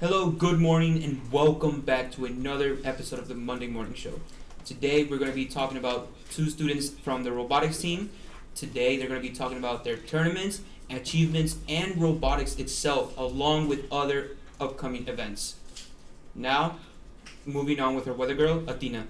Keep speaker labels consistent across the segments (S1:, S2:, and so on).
S1: Hello, good morning, and welcome back to another episode of the Monday Morning Show. Today, we're going to be talking about two students from the robotics team. Today, they're going to be talking about their tournaments, achievements, and robotics itself, along with other upcoming events. Now, moving on with our weather girl, Athena.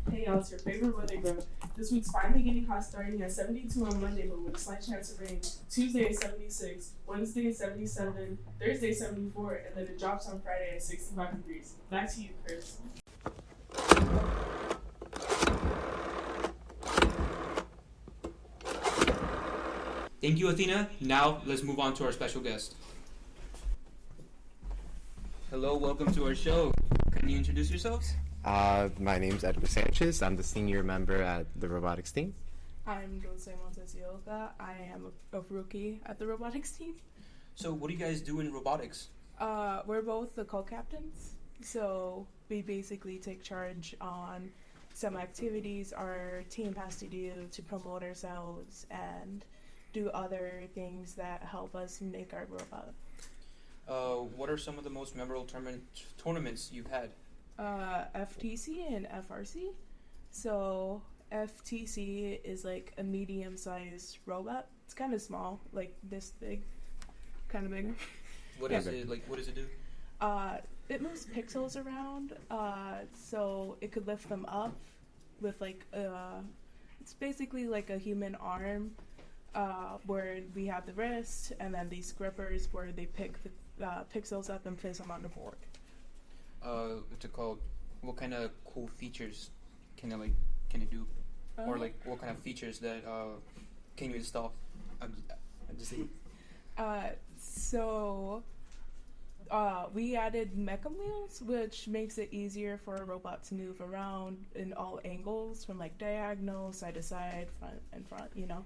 S2: Hey y'all, it's your favorite weather girl. This week's finally getting hot, starting at 72 on Monday, but with a slight chance of rain. Tuesday is 76, Wednesday is 77, Thursday 74, and then it drops on Friday at 65 degrees. Back to you, Chris.
S1: Thank you, Athena. Now, let's move on to our special guest. Hello, welcome to our show. Can you introduce yourselves?
S3: My name's Edward Sanchez. I'm the senior member at the robotics team.
S2: I'm Dulce Montesioka. I am a rookie at the robotics team.
S1: So, what do you guys do in robotics?
S2: We're both the co-captains, so we basically take charge on some activities our team has to do to promote ourselves and do other things that help us make our robot.
S1: What are some of the most memorable tournaments you've had?
S2: FTC and FRC. So FTC is like a medium-sized robot. It's kind of small, like this big, kind of bigger.
S1: What is it like? What does it do?
S2: It moves pixels around, so it could lift them up with like it's basically like a human arm, where we have the wrist and then these grippers where they pick the pixels up and place them on the board.
S1: What's it called? What kind of cool features can it do? Or like what kind of features that can you install? I'm just saying.
S2: We added mecha wheels, which makes it easier for a robot to move around in all angles, from like diagonal, side to side, front and front, you know.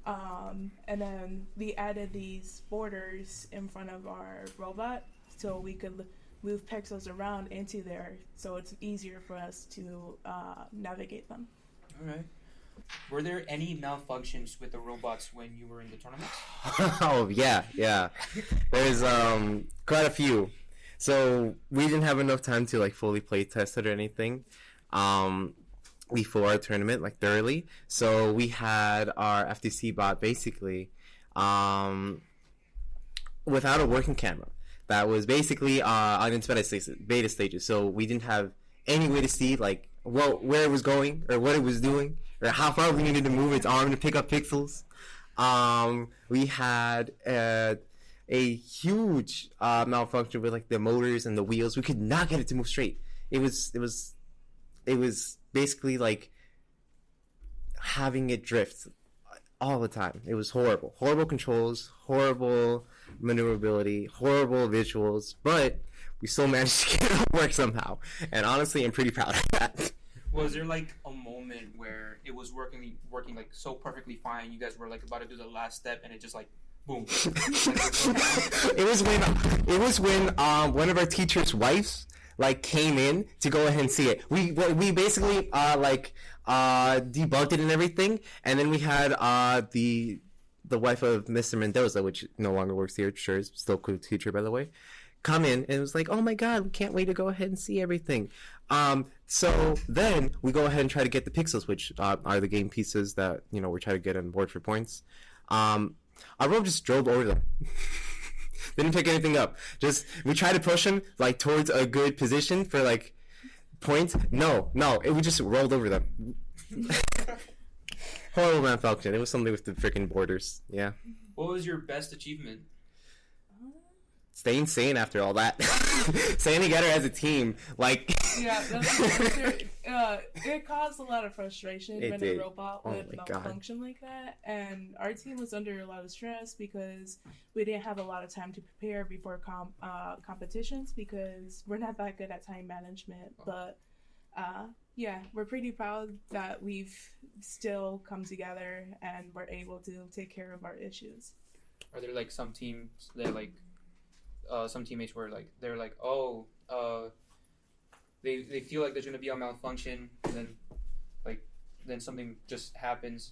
S2: And then we added these borders in front of our robot so we could move pixels around into there, so it's easier for us to navigate them.
S1: All right. Were there any malfunctions with the robots when you were in the tournaments?
S3: Oh yeah. There's quite a few. So we didn't have enough time to like fully play test it or anything before our tournament, like thoroughly. So we had our FTC bot basically without a working camera. That was basically on its beta stages, so we didn't have any way to see like where it was going or what it was doing or how far we needed to move its arm to pick up pixels. We had a huge malfunction with like the motors and the wheels. We could not get it to move straight. It was basically like having it drift all the time. It was horrible. Horrible controls, horrible maneuverability, horrible visuals, but we still managed to get it to work somehow. And honestly, I'm pretty proud of that.
S1: Was there like a moment where it was working like so perfectly fine, you guys were like about to do the last step and it just like boom?
S3: It was when one of our teacher's wives like came in to go ahead and see it. We basically debugged it and everything, and then we had the wife of Mr. Mendoza, which no longer works here, sure, is still a cool teacher by the way, come in and it was like, oh my god, we can't wait to go ahead and see everything. So then we go ahead and try to get the pixels, which are the game pieces that we're trying to get on board for points. Our robot just drove over them. Didn't pick anything up. We tried to push him like towards a good position for like points. No, we just rolled over them. Horrible malfunction. It was something with the freaking borders. Yeah.
S1: What was your best achievement?
S3: Staying sane after all that. Staying together as a team, like.
S2: Yeah, it caused a lot of frustration when a robot would malfunction like that, and our team was under a lot of stress because we didn't have a lot of time to prepare before competitions because we're not that good at time management. But yeah, we're pretty proud that we've still come together and we're able to take care of our issues.
S1: Are there like some teams that like some teammates were like they're like they feel like there's gonna be a malfunction and then something just happens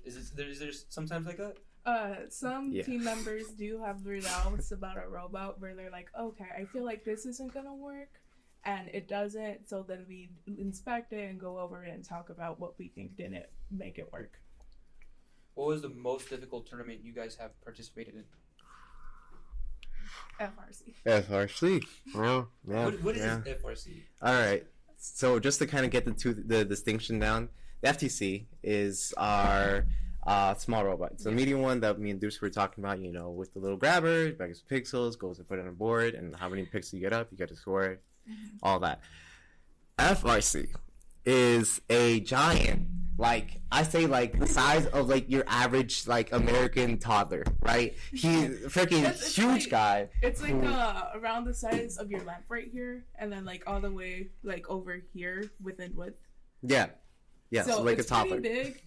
S1: Is there sometimes like that?
S2: Some team members do have their doubts about a robot where they're like, okay, I feel like this isn't gonna work, and it doesn't. So then we inspect it and go over it and talk about what we think didn't make it work.
S1: What was the most difficult tournament you guys have participated in?
S2: FRC.
S3: Well, yeah.
S1: What is FRC?
S3: All right. So just to kind of get the distinction down, the FTC is our small robot. It's the medium one that me and Deuce were talking about, with the little grabber, bags of pixels, goes and put it on a board, and how many pixels you get up, you get to score it, all that. FRC is a giant, I say the size of your average American toddler, right? He's freaking huge guy.
S2: It's around the size of your lamp right here, and then all the way over here within width.
S3: Yeah. So
S2: it's
S3: a toddler.
S2: Pretty big.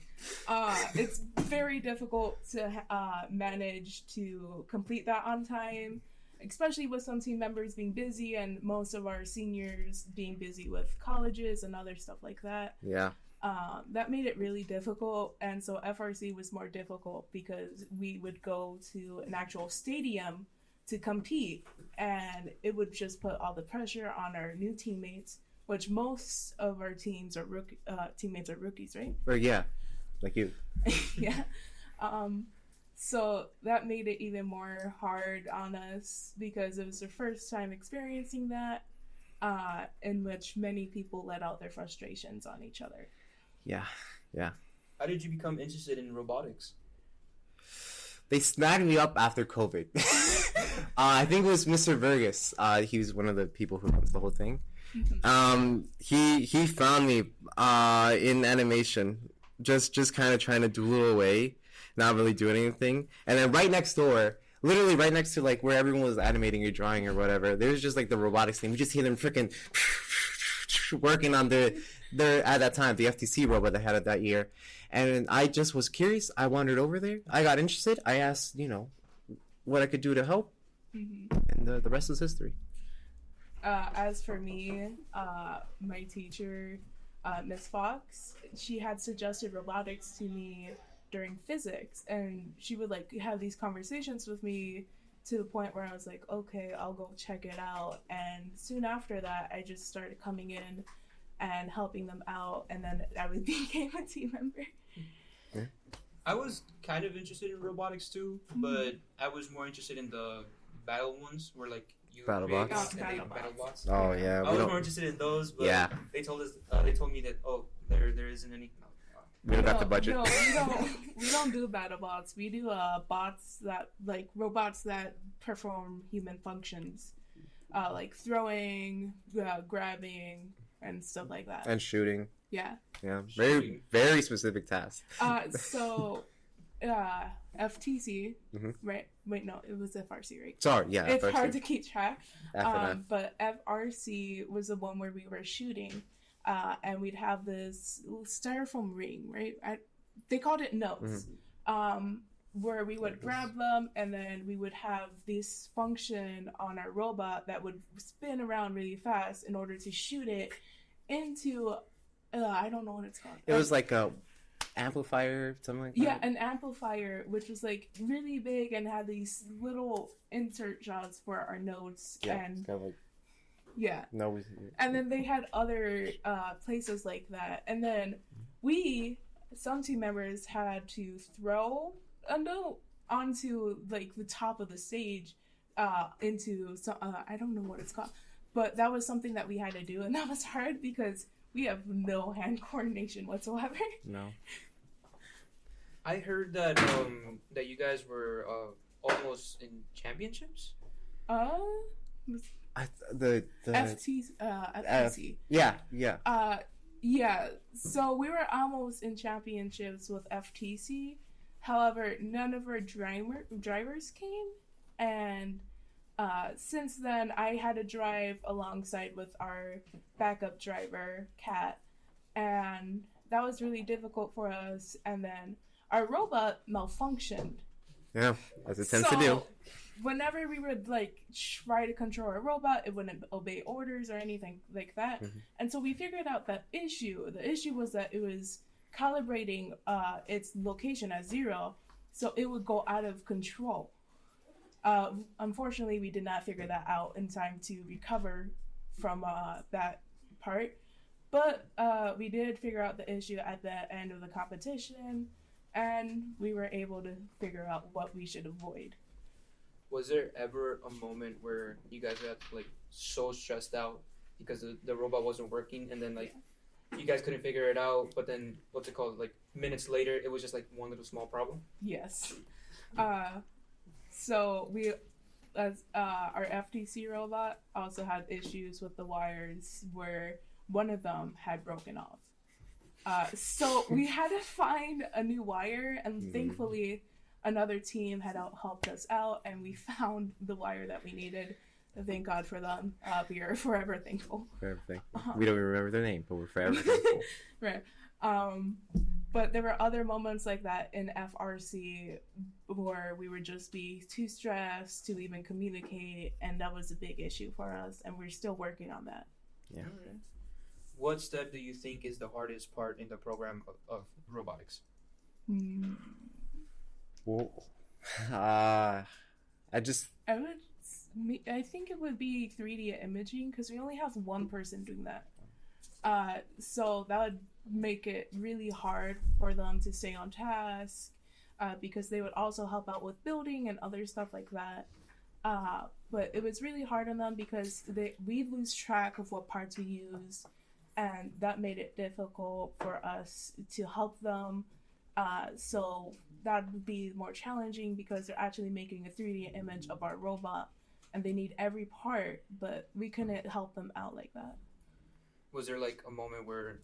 S2: It's very difficult to manage to complete that on time, especially with some team members being busy and most of our seniors being busy with colleges and other stuff like that.
S3: Yeah.
S2: That made it really difficult, and so FRC was more difficult because we would go to an actual stadium to compete, and it would just put all the pressure on our new teammates, which most of our teammates are rookies, right?
S3: Or yeah, like you.
S2: Yeah. So that made it even more hard on us because it was their first time experiencing that, in which many people let out their frustrations on each other.
S3: Yeah.
S1: How did you become interested in robotics?
S3: They snagged me up after COVID. I think it was Mr. Vergas. He was one of the people who runs the whole thing. He found me in animation, just kind of trying to doodle away, not really doing anything. And then right next door, literally right next to where everyone was animating or drawing or whatever, there's just the robotics thing. We just hear them freaking working on their at that time the FTC robot they had it that year, and I just was curious. I wandered over there. I got interested. I asked, what I could do to help, and the rest is history.
S2: As for me, my teacher, Miss Fox, she had suggested robotics to me during physics, and she would have these conversations with me to the point where I was like, okay, I'll go check it out. And soon after that, I just started coming in and helping them out, and then I became a team member.
S3: Yeah.
S1: I was kind of interested in robotics too, but I was more interested in the battle ones where you
S3: battle
S1: create
S3: bots.
S1: battle bots.
S3: Oh yeah,
S1: I was more interested in those, but they told me that there isn't any.
S3: We don't got the budget.
S2: No, we don't do battle bots. We do bots that robots that perform human functions, like throwing, grabbing, and stuff like that.
S3: And shooting.
S2: Yeah.
S3: Yeah. Very, very specific tasks.
S2: So, FTC, right? Wait, no, it was FRC, right?
S3: Sorry, yeah.
S2: It's
S3: FRC.
S2: hard to keep track.
S3: F.
S2: But FRC was the one where we were shooting, and we'd have this styrofoam ring, right? They called it notes. Where we would grab them, and then we would have this function on our robot that would spin around really fast in order to shoot it into, I don't know what it's called.
S3: It was like a amplifier, something like that.
S2: Yeah, an amplifier, which was really big and had these little insert shots for our notes.
S3: Yeah,
S2: and
S3: it's kind of
S2: yeah.
S3: No.
S2: And then they had other places like that, and then some team members had to throw a note onto the top of the stage into I don't know what it's called, but that was something that we had to do, and that was hard because we have no hand coordination whatsoever.
S3: No.
S1: I heard that that you guys were almost in championships.
S2: The FTC.
S3: Yeah.
S2: Yeah. So we were almost in championships with FTC. However, none of our drivers came, and since then I had to drive alongside with our backup driver, Kat, and that was really difficult for us. And then our robot malfunctioned.
S3: Yeah, as it tends to do.
S2: Whenever we would try to control a robot, it wouldn't obey orders or anything like that. And so we figured out that issue. The issue was that it was calibrating its location at 0, so it would go out of control. Unfortunately, we did not figure that out in time to recover from that part, but we did figure out the issue at the end of the competition, and we were able to figure out what we should avoid.
S1: Was there ever a moment where you guys got like so stressed out because the robot wasn't working, and then like you guys couldn't figure it out, but then what's it called? Like minutes later, it was just like one little small problem?
S2: Yes. So we, as our FTC robot, also had issues with the wires where one of them had broken off. So we had to find a new wire, and thankfully another team had helped us out, and we found the wire that we needed. Thank God for them. We are forever thankful.
S3: Forever thankful. We don't even remember their name, but we're forever thankful.
S2: Right. But there were other moments like that in FRC where we would just be too stressed to even communicate, and that was a big issue for us, and we're still working on that.
S3: Yeah.
S1: What step do you think is the hardest part in the program of robotics?
S3: Well,
S2: I think it would be 3D imaging, because we only have one person doing that. So that would make it really hard for them to stay on task, because they would also help out with building and other stuff like that. But it was really hard on them because we lose track of what parts we use, and that made it difficult for us to help them. So that would be more challenging because they're actually making a 3D image of our robot, and they need every part, but we couldn't help them out like that.
S1: Was there like a moment where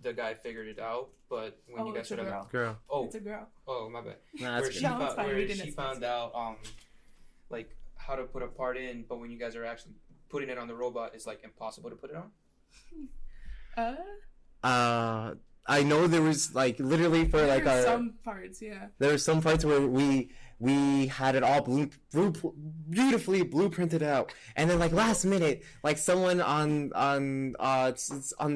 S1: the guy figured it out, but when you guys
S2: it's a girl.
S3: Girl.
S1: Oh,
S2: It's a girl.
S1: oh, my bad.
S3: Nah,
S1: Where
S3: that's
S1: she,
S3: good.
S2: No, it's fine. We didn't
S1: she found out like how to put a part in, but when you guys are actually putting it on the robot, it's like impossible to put it on.
S3: I know there was like literally for like
S2: There were some parts, yeah.
S3: There were some parts where we had it all beautifully blueprinted out, and then like last minute, like someone on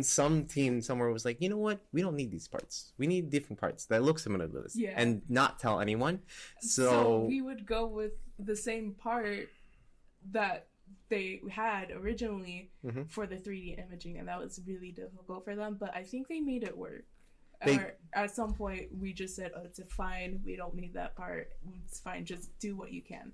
S3: some team somewhere was like, you know what, we don't need these parts. We need different parts that look similar to this,
S2: Yeah.
S3: and not tell anyone.
S2: So we would go with the same part that they had originally for the 3D imaging, and that was really difficult for them, but I think they made it work. At some point we just said, oh, it's fine, we don't need that part, it's fine, just do what you can.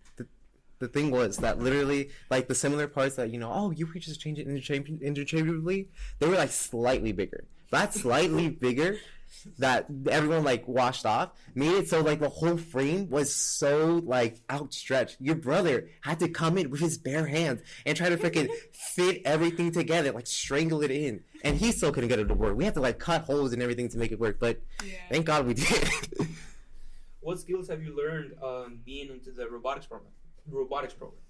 S3: The thing was that literally like the similar parts that, you know, oh, you could just change it interchangeably, they were like slightly bigger. That slightly bigger that everyone like washed off made it so like the whole frame was so like outstretched. Your brother had to come in with his bare hands and try to freaking fit everything together, like strangle it in, and he still couldn't get it to work. We had to like cut holes and everything to make it work, but thank God we did.
S1: What skills have you learned being into the robotics program?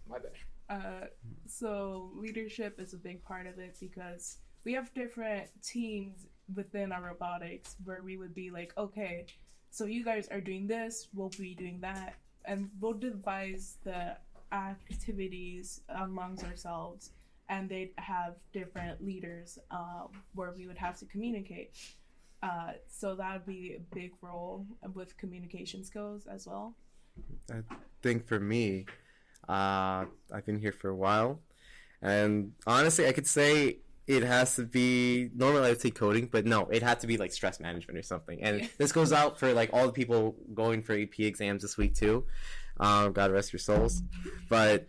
S1: My bad.
S2: So leadership is a big part of it, because we have different teams within our robotics where we would be like, okay, so you guys are doing this, we'll be doing that, and we'll devise the activities amongst ourselves, and they'd have different leaders where we would have to communicate. So that would be a big role with communication skills as well.
S3: I think for me, I've been here for a while, and honestly I could say it has to be, normally I would say coding, but no, it had to be like stress management or something. And this goes out for like all the people going for AP exams this week too. God rest your souls. But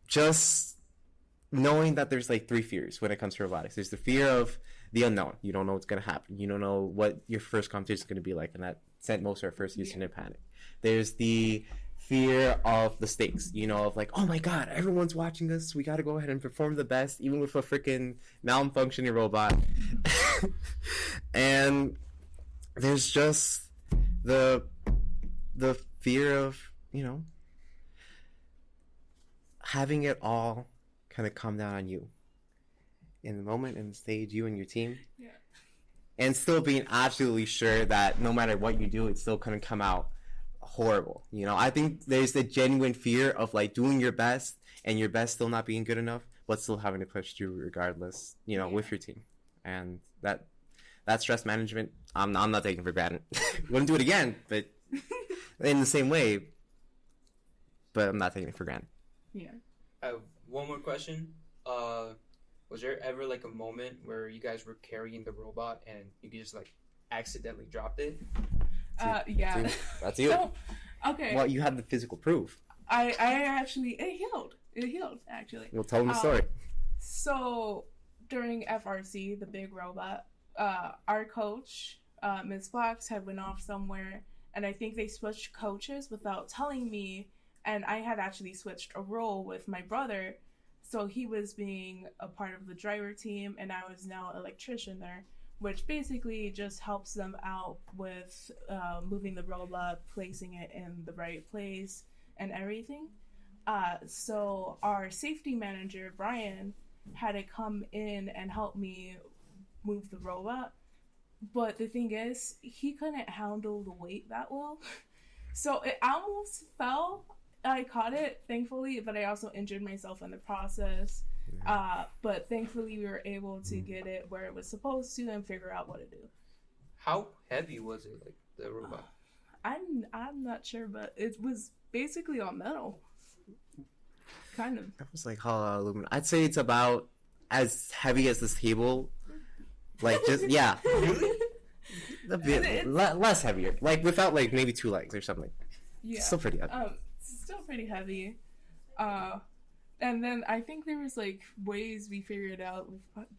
S3: just knowing that there's like 3 fears when it comes to robotics. There's the fear of the unknown. You don't know what's going to happen. You don't know what your first competition is going to be like, and that sent most of our first users into panic. There's the fear of the stakes, you know, of like, oh my god, everyone's watching us, we gotta go ahead and perform the best, even with a freaking malfunctioning robot. And there's just the fear of, you know, having it all kind of come down on you in the moment, in the stage, you and your team, and still being absolutely sure that no matter what you do, it's still gonna come out horrible. You know, I think there's the genuine fear of like doing your best and your best still not being good enough, but still having to push through regardless, you know, with your team. And that stress management, I'm not taking for granted. Wouldn't do it again, but in the same way. But I'm not taking it for granted.
S2: Yeah.
S1: I have one more question. Was there ever like a moment where you guys were carrying the robot and you just like accidentally dropped it?
S2: Yeah.
S3: That's you.
S2: So, okay.
S3: Well, you had the physical proof.
S2: I actually, it healed. It healed, actually.
S3: We'll tell them the story.
S2: So, during FRC, the big robot, our coach, Ms. Fox, had went off somewhere, and I think they switched coaches without telling me, and I had actually switched a role with my brother, so he was being a part of the driver team, and I was now an electrician there, which basically just helps them out with moving the robot, placing it in the right place, and everything. So our safety manager, Brian, had to come in and help me move the robot. But the thing is, he couldn't handle the weight that well. So it almost fell. I caught it, thankfully, but I also injured myself in the process. But thankfully, we were able to get it where it was supposed to and figure out what to do.
S1: How heavy was it, like the robot?
S2: I'm not sure, but it was basically all metal. Kind of.
S3: It was like hollow aluminum. I'd say it's about as heavy as this table. Like, just, yeah.
S1: Really?
S3: A bit less heavier. Like, without, like, maybe 2 legs or something.
S2: Yeah.
S3: Still pretty heavy.
S2: Still pretty heavy. And then I think there was, like, ways we figured out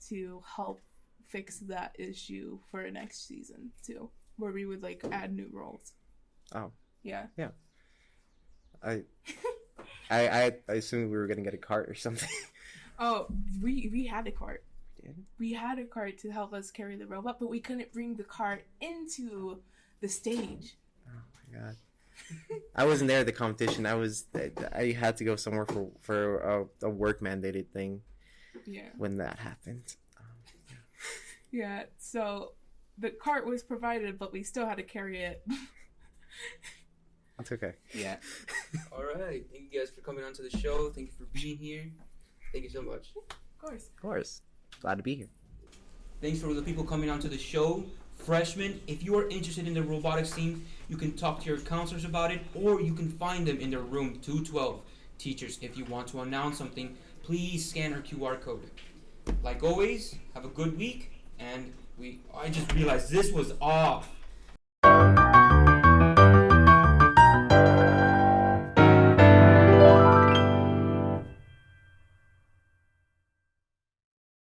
S2: to help fix that issue for next season, too. Where we would, like, add new roles.
S3: Oh.
S2: Yeah.
S3: Yeah. I assumed we were gonna get a cart or something.
S2: Oh, we had a cart.
S3: We did?
S2: We had a cart to help us carry the robot, but we couldn't bring the cart into the stage.
S3: Oh my god. I wasn't there at the competition. I had to go somewhere for a work mandated thing.
S2: Yeah.
S3: When that happened.
S2: Yeah. So the cart was provided, but we still had to carry it.
S3: That's okay.
S2: Yeah.
S1: All right. Thank you guys for coming on to the show. Thank you for being here. Thank you so much.
S2: Of course.
S3: Of course. Glad to be here.
S1: Thanks for the people coming on to the show. Freshmen, if you are interested in the robotics team, you can talk to your counselors about it, or you can find them in their room 212. Teachers, if you want to announce something, please scan our QR code. Like always, have a good week, and I just realized this was off.